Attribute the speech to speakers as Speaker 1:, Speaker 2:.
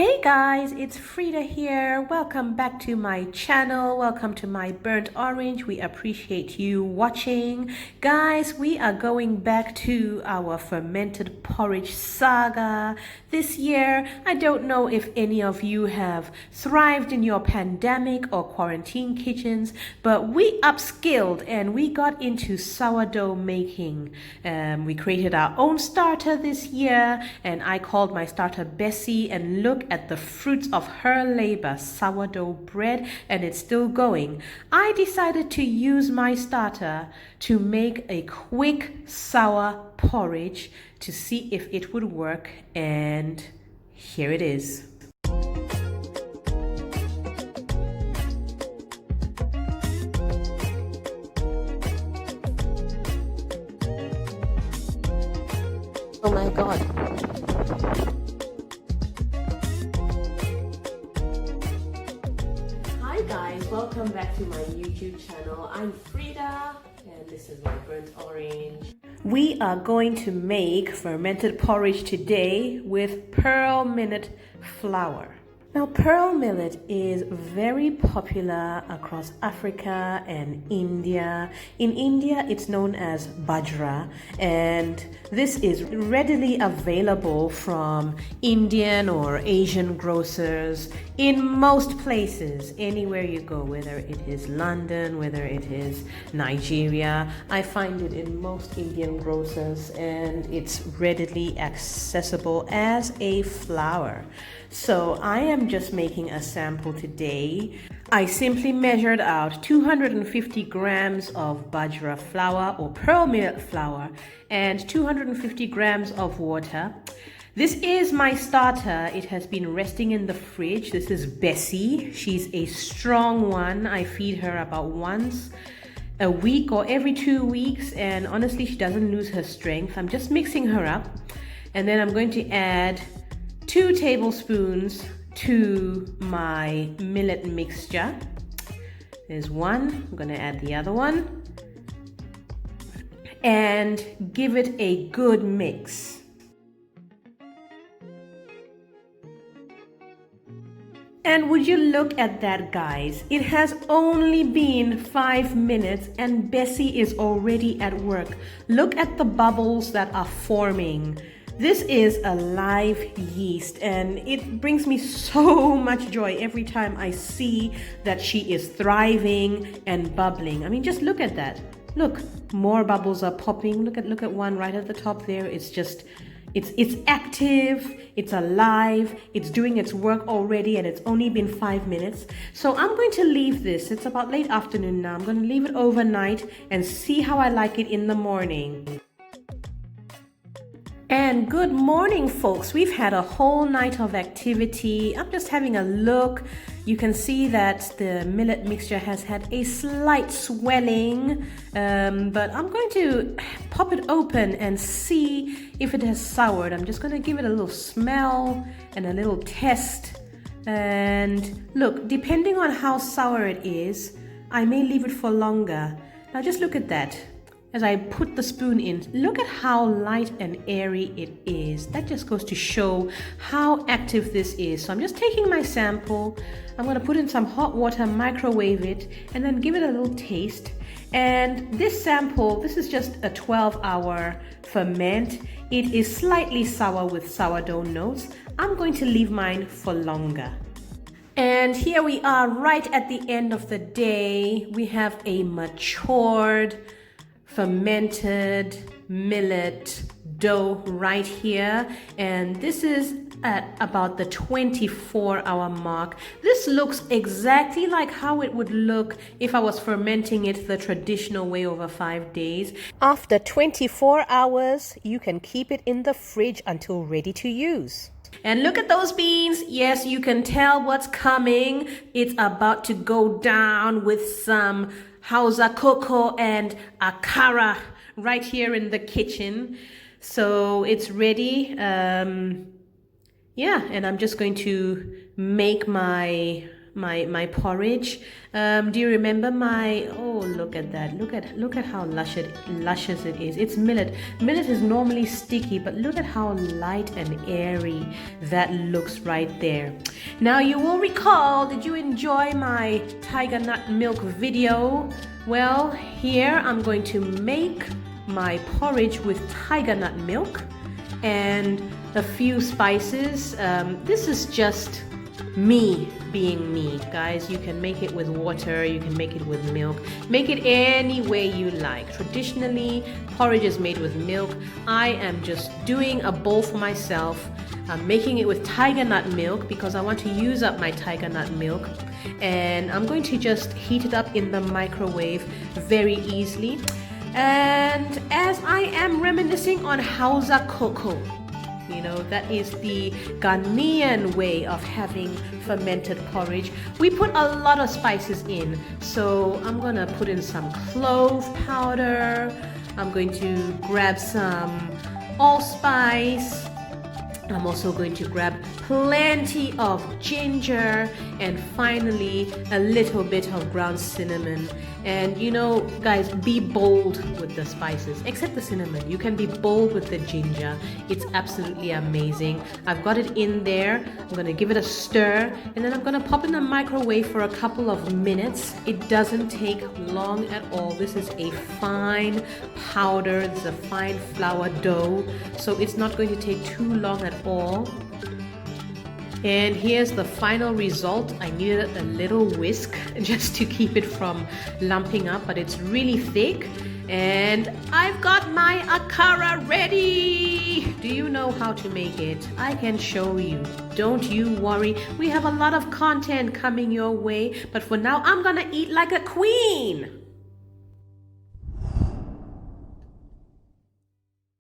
Speaker 1: Hey guys, it's Freda here. Welcome back to my channel. Welcome to my burnt orange. We appreciate you watching. Guys, we are going back to our fermented porridge saga this year. I don't know if any of you have thrived in your pandemic or quarantine kitchens, but we upskilled and we got into sourdough making. We created our own starter this year, and I called my starter Bessie, and look at the fruits of her labor, sourdough bread, and it's still going. I decided to use my starter to make a quick sour porridge to see if it would work, and here it is. Oh my God. Hi guys, welcome back to my YouTube channel. I'm Freda and this is my burnt orange. We are going to make fermented porridge today with pearl millet flour. Now, pearl millet is very popular across Africa and India. In India, it's known as bajra, and this is readily available from Indian or Asian grocers in most places, anywhere you go, whether it is London, whether it is Nigeria. I find it in most Indian grocers, and it's readily accessible as a flour. So I am just making a sample today. I simply measured out 250 grams of bajra flour or pearl millet flour and 250 grams of water. This is my starter. It has been resting in the fridge. This is Bessie. She's a strong one. I feed her about once a week or every 2 weeks, and honestly, she doesn't lose her strength. I'm just mixing her up, and then I'm going to add 2 tablespoons to my millet mixture. There's one. I'm going to add the other one and give it a good mix. And would you look at that, guys? It has only been 5 minutes and Bessie is already at work. Look at the bubbles that are forming. This is a live yeast, and it brings me so much joy every time I see that she is thriving and bubbling. I mean, just look at that. Look, more bubbles are popping. Look at one right at the top there. It's just, it's active, it's alive, it's doing its work already, and it's only been 5 minutes. So I'm going to leave this. It's about late afternoon now. I'm going to leave it overnight and see how I like it in the morning. And good morning, folks. We've had a whole night of activity. I'm just having a look. You can see that the millet mixture has had a slight swelling, but I'm going to pop it open and see if it has soured. I'm just going to give it a little smell and a little test. And look, depending on how sour it is, I may leave it for longer. Now just look at that. As I put the spoon in, look at how light and airy it is. That just goes to show how active this is. So I'm just taking my sample. I'm going to put in some hot water, microwave it, and then give it a little taste. And this sample, this is just a 12-hour ferment. It is slightly sour with sourdough notes. I'm going to leave mine for longer. And here we are right at the end of the day. We have a matured fermented millet dough right here, and this is at about the 24-hour mark. This looks exactly like how it would look if I was fermenting it the traditional way over 5 days. After 24 hours, you can keep it in the fridge until ready to use. And look at those beans. Yes, you can tell what's coming. It's about to go down with some Hausa cocoa and akara right here in the kitchen. So it's ready. Yeah, and I'm just going to make my my porridge. Do you remember my, oh, look at that, look at how luscious it is. It's millet. Millet is normally sticky, but look at how light and airy that looks right there. Now you will recall, did you enjoy my tigernut milk video? Well, here I'm going to make my porridge with tigernut milk and a few spices. This is just me being me, guys. You can make it with water, you can make it with milk, make it any way you like. Traditionally, porridge is made with milk. I am just doing a bowl for myself. I'm making it with tigernut milk because I want to use up my tigernut milk, and I'm going to just heat it up in the microwave very easily. And as I am reminiscing on Hausa cocoa, you know, that is the Ghanaian way of having fermented porridge. We put a lot of spices in. So I'm gonna put in some clove powder. I'm going to grab some allspice. I'm also going to grab plenty of ginger, and finally a little bit of ground cinnamon. And you know, guys, be bold with the spices, except the cinnamon. You can be bold with the ginger. It's absolutely amazing. I've got it in there. I'm gonna give it a stir, and then I'm gonna pop in the microwave for a couple of minutes. It doesn't take long at all. This is a fine powder. This is a fine flour dough, so it's not going to take too long at all. And here's the final result. I needed a little whisk just to keep it from lumping up, but it's really thick. And I've got my akara ready. Do you know how to make it? I can show you. Don't you worry. We have a lot of content coming your way, but for now, I'm gonna eat like a queen.